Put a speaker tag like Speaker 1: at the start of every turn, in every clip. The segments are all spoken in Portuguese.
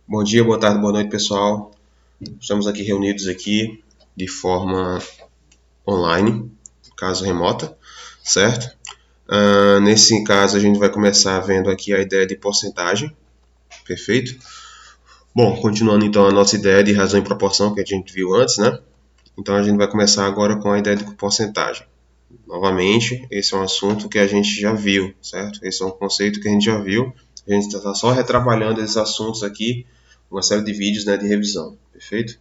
Speaker 1: Bom dia, boa tarde, boa noite, pessoal. Estamos aqui reunidos aqui de forma online, caso remota, certo? Nesse caso, a gente vai começar vendo aqui a ideia de porcentagem, perfeito? Bom, continuando então a nossa ideia de razão e proporção que a gente viu antes, né? Então a gente vai começar agora com a ideia de porcentagem. Novamente, esse é um assunto que a gente já viu, certo? Esse é um conceito que a gente já viu. A gente está só retrabalhando esses assuntos aqui, uma série de vídeos, né, de revisão, perfeito?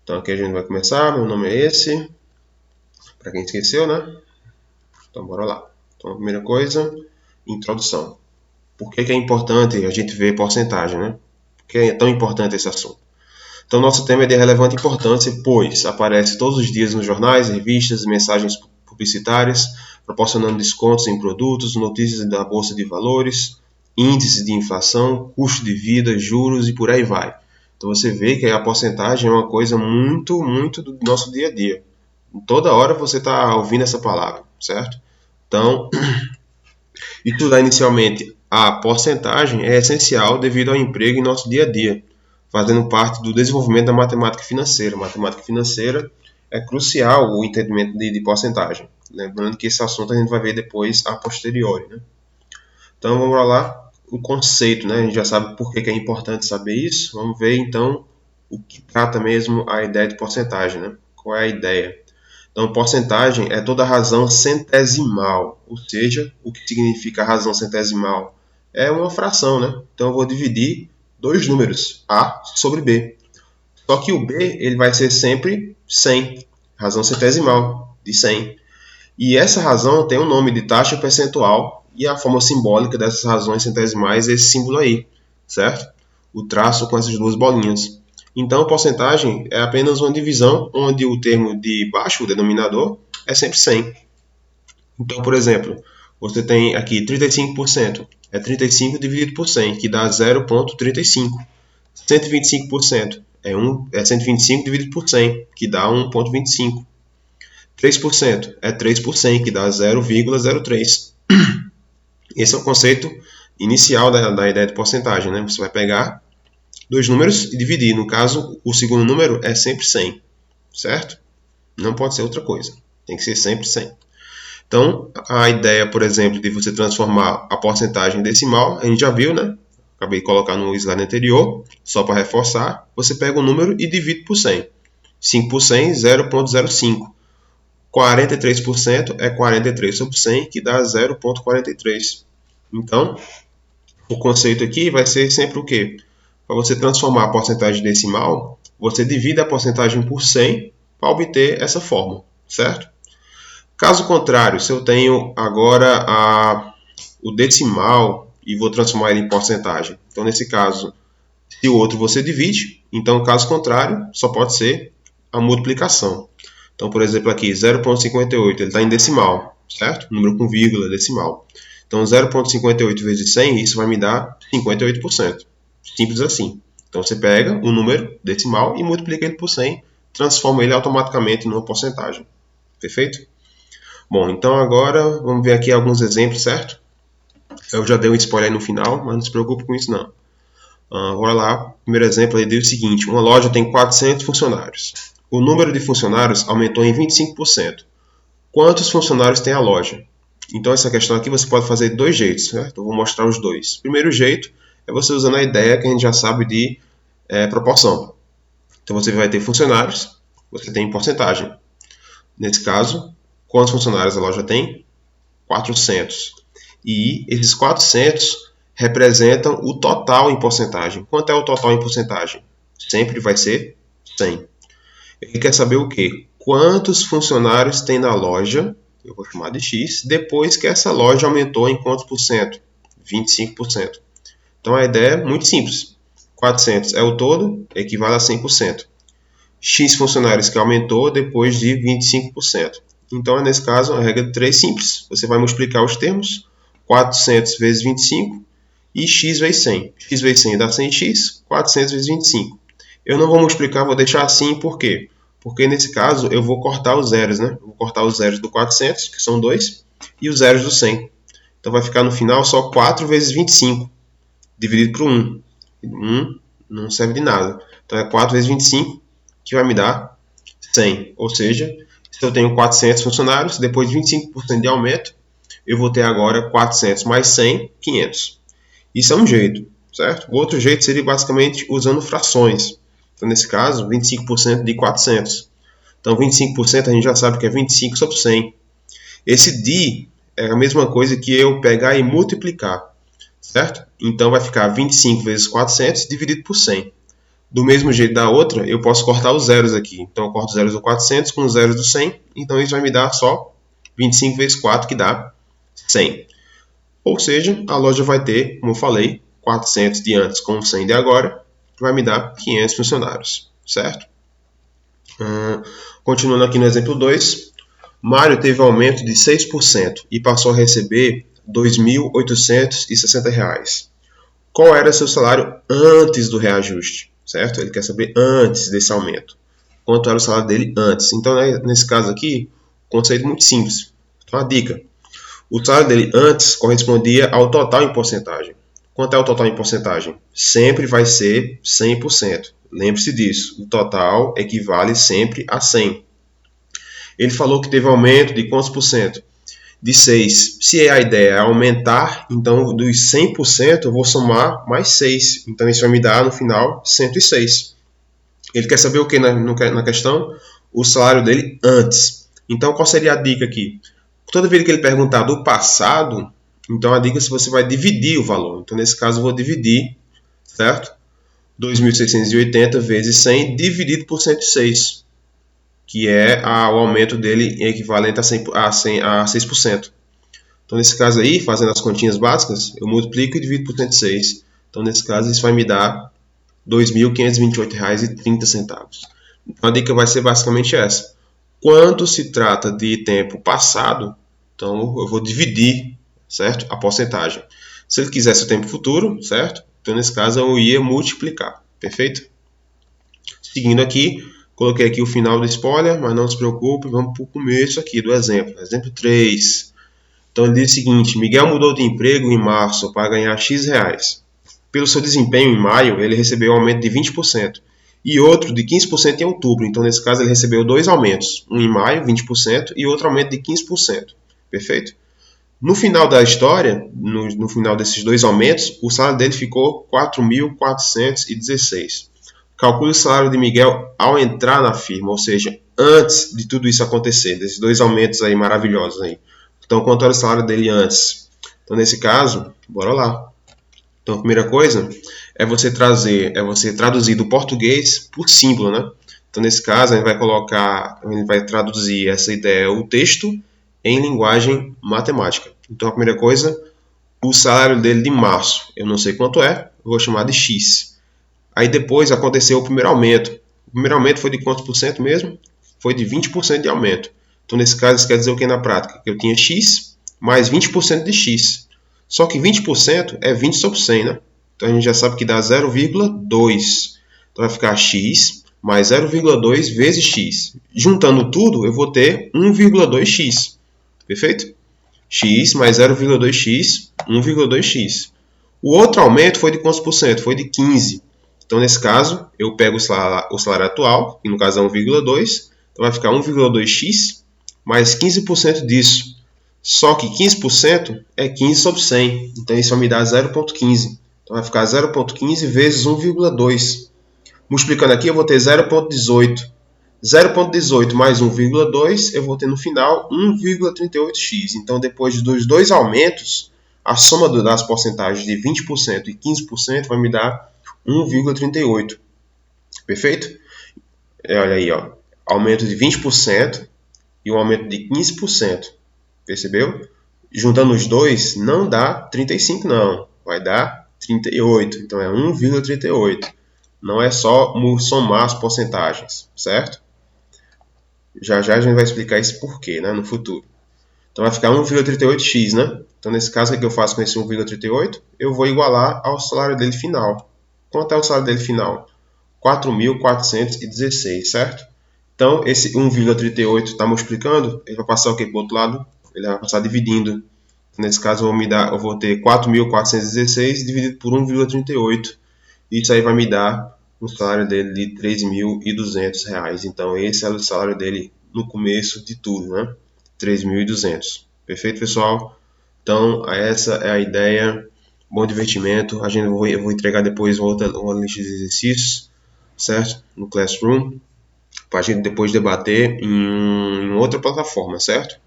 Speaker 1: Então aqui a gente vai começar, meu nome é esse, para quem esqueceu, né? Então bora lá. Então a primeira coisa, introdução. Por que é importante a gente ver porcentagem, né? Por que é tão importante esse assunto? Então nosso tema é de relevante importância, pois aparece todos os dias nos jornais, revistas, mensagens publicitárias, proporcionando descontos em produtos, notícias da bolsa de valores, índices de inflação, custo de vida, juros e por aí vai. Então você vê que a porcentagem é uma coisa muito do nosso dia a dia. Toda hora você está ouvindo essa palavra, certo? Então, estudar inicialmente a porcentagem é essencial devido ao emprego em nosso dia a dia, fazendo parte do desenvolvimento da matemática financeira. Matemática financeira é crucial o entendimento de porcentagem. Lembrando que esse assunto a gente vai ver depois a posteriori, né? Então vamos lá, o conceito, né? A gente já sabe por que é importante saber isso. Vamos ver então o que trata mesmo a ideia de porcentagem, né? Qual é a ideia? Então, porcentagem é toda razão centesimal, ou seja, o que significa razão centesimal? É uma fração, né? Então eu vou dividir dois números, A sobre B. Só que o B ele vai ser sempre 100, razão centesimal de 100. E essa razão tem o nome de taxa percentual e a forma simbólica dessas razões centesimais é esse símbolo aí, certo? O traço com essas duas bolinhas. Então, porcentagem é apenas uma divisão onde o termo de baixo, o denominador, é sempre 100. Então, por exemplo, você tem aqui 35%. É 35 dividido por 100, que dá 0,35. 125% é 125 dividido por 100, que dá 1,25. 3% é 3 por 100, que dá 0,03. Esse é o conceito inicial da ideia de porcentagem, né? Você vai pegar dois números e dividir. No caso, o segundo número é sempre 100, certo? Não pode ser outra coisa. Tem que ser sempre 100. Então, a ideia, por exemplo, de você transformar a porcentagem em decimal, a gente já viu, né? Acabei de colocar no slide anterior, só para reforçar. Você pega o número e divide por 100. 5 por 100, 0,05. 43% é 43 sobre 100, que dá 0,43. Então, o conceito aqui vai ser sempre o quê? Para você transformar a porcentagem decimal, você divide a porcentagem por 100 para obter essa forma, certo? Caso contrário, se eu tenho agora o decimal e vou transformar ele em porcentagem. Então, nesse caso, se o outro você divide, então, caso contrário, só pode ser a multiplicação. Então, por exemplo, aqui 0,58, ele está em decimal, certo? Número com vírgula, decimal. Então, 0,58 vezes 100, isso vai me dar 58%. Simples assim. Então, você pega o número decimal e multiplica ele por 100, transforma ele automaticamente numa porcentagem. Perfeito? Bom, então agora vamos ver aqui alguns exemplos, certo? Eu já dei um spoiler aí no final, mas não se preocupe com isso não. Bora lá, primeiro exemplo aí diz o seguinte: uma loja tem 400 funcionários. O número de funcionários aumentou em 25%. Quantos funcionários tem a loja? Então essa questão aqui você pode fazer de dois jeitos, certo? Eu vou mostrar os dois. Primeiro jeito é você usando a ideia que a gente já sabe de proporção. Então você vai ter funcionários, você tem porcentagem. Nesse caso, quantos funcionários a loja tem? 400. E esses 400 representam o total em porcentagem. Quanto é o total em porcentagem? Sempre vai ser 100. Ele quer saber o quê? Quantos funcionários tem na loja, eu vou chamar de X, depois que essa loja aumentou em quantos por cento? 25%. Então a ideia é muito simples. 400 é o todo, equivale a 100%. X funcionários que aumentou depois de 25%. Então, nesse caso, a regra de 3 simples. Você vai multiplicar os termos, 400 vezes 25 e x vezes 100. X vezes 100 dá 100x, 400 vezes 25. Eu não vou multiplicar, vou deixar assim, por quê? Porque nesse caso eu vou cortar os zeros, né? Eu vou cortar os zeros do 400, que são 2, e os zeros do 100. Então vai ficar no final só 4 vezes 25, dividido por 1. não serve de nada. Então é 4 vezes 25, que vai me dar 100. Ou seja, se eu tenho 400 funcionários, depois de 25% de aumento, eu vou ter agora 400 mais 100, 500. Isso é um jeito, certo? O outro jeito seria basicamente usando frações. Então, nesse caso, 25% de 400. Então, 25% a gente já sabe que é 25 sobre 100. Esse de é a mesma coisa que eu pegar e multiplicar, certo? Então, vai ficar 25 vezes 400 dividido por 100. Do mesmo jeito da outra, eu posso cortar os zeros aqui. Então, eu corto os zeros do 400 com os zeros do 100. Então, isso vai me dar só 25 vezes 4, que dá 100. Ou seja, a loja vai ter, como eu falei, 400 de antes com 100 de agora, que vai me dar 500 funcionários, certo? Continuando aqui no exemplo 2, Mário teve um aumento de 6% e passou a receber R$ 2.860. Qual era seu salário antes do reajuste? Certo? Ele quer saber antes desse aumento. Quanto era o salário dele antes. Então, nesse caso aqui, conceito muito simples. Então, a dica. O salário dele antes correspondia ao total em porcentagem. Quanto é o total em porcentagem? Sempre vai ser 100%. Lembre-se disso. O total equivale sempre a 100. Ele falou que teve aumento de quantos por cento? De 6. Se a ideia é aumentar, então dos 100% eu vou somar mais 6. Então isso vai me dar no final 106. Ele quer saber o que na questão? O salário dele antes. Então qual seria a dica aqui? Toda vez que ele perguntar do passado, então a dica é se você vai dividir o valor. Então nesse caso eu vou dividir, certo? 2.680 vezes 100 dividido por 106, que é o aumento dele equivalente a 6%. Então, nesse caso aí, fazendo as continhas básicas, eu multiplico e divido por 106. Então, nesse caso, isso vai me dar R$ 2.528,30. Então, a dica vai ser basicamente essa. Quando se trata de tempo passado, então eu vou dividir, certo? A porcentagem. Se ele quisesse o tempo futuro, certo? Então, nesse caso, eu ia multiplicar. Perfeito? Seguindo aqui, coloquei aqui o final do spoiler, mas não se preocupe, vamos para o começo aqui do exemplo. Exemplo 3. Então ele diz o seguinte: Miguel mudou de emprego em março para ganhar X reais. Pelo seu desempenho em maio, ele recebeu um aumento de 20% e outro de 15% em outubro. Então, nesse caso, ele recebeu dois aumentos. Um em maio, 20%, e outro aumento de 15%. Perfeito? No final da história, no final desses dois aumentos, o salário dele ficou 4.416. Calcule o salário de Miguel ao entrar na firma, ou seja, antes de tudo isso acontecer, desses dois aumentos aí maravilhosos aí. Então, quanto era o salário dele antes? Então, nesse caso, bora lá. Então, a primeira coisa é você traduzir do português por símbolo, né? Então, nesse caso, a gente vai traduzir essa ideia, o texto, em linguagem matemática. Então, a primeira coisa, o salário dele de março, eu não sei quanto é, eu vou chamar de X. Aí depois aconteceu o primeiro aumento. O primeiro aumento foi de quantos por cento mesmo? Foi de 20% de aumento. Então, nesse caso, isso quer dizer o que na prática? Que eu tinha X mais 20% de X. Só que 20% é 20 sobre 100, né? Então, a gente já sabe que dá 0,2. Então, vai ficar X mais 0,2 vezes X. Juntando tudo, eu vou ter 1,2X. Perfeito? X mais 0,2X, 1,2X. O outro aumento foi de quantos por cento? Foi de 15. Então, nesse caso, eu pego o salário atual, que no caso é 1,2. Então, vai ficar 1,2x mais 15% disso. Só que 15% é 15 sobre 100. Então, isso vai me dar 0,15. Então, vai ficar 0,15 vezes 1,2. Multiplicando aqui, eu vou ter 0,18. 0,18 mais 1,2, eu vou ter no final 1,38x. Então, depois dos dois aumentos, a soma das porcentagens de 20% e 15% vai me dar 1,38. Perfeito? Olha aí, ó. Aumento de 20% e um aumento de 15%. Percebeu? Juntando os dois, não dá 35, não. Vai dar 38. Então, é 1,38. Não é só somar as porcentagens, certo? Já já a gente vai explicar esse porquê, né, no futuro. Então, vai ficar 1,38x, né? Então, nesse caso, o que eu faço com esse 1,38? Eu vou igualar ao salário dele final. Quanto é o salário dele final? 4.416, certo? Então, esse 1,38 está multiplicando, ele vai passar o que para o outro lado? Ele vai passar dividindo. Nesse caso, eu vou ter 4.416 dividido por 1,38. Isso aí vai me dar um salário dele de R$ 3.200. Então esse é o salário dele no começo de tudo, né? 3.200. Perfeito, pessoal? Então essa é a ideia. Bom divertimento. Eu vou entregar depois uma lista de exercícios, certo? No Classroom, para a gente depois debater em outra plataforma, certo?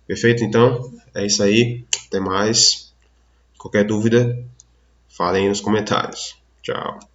Speaker 1: Perfeito? Então é isso aí. Até mais. Qualquer dúvida, falem aí nos comentários. Tchau.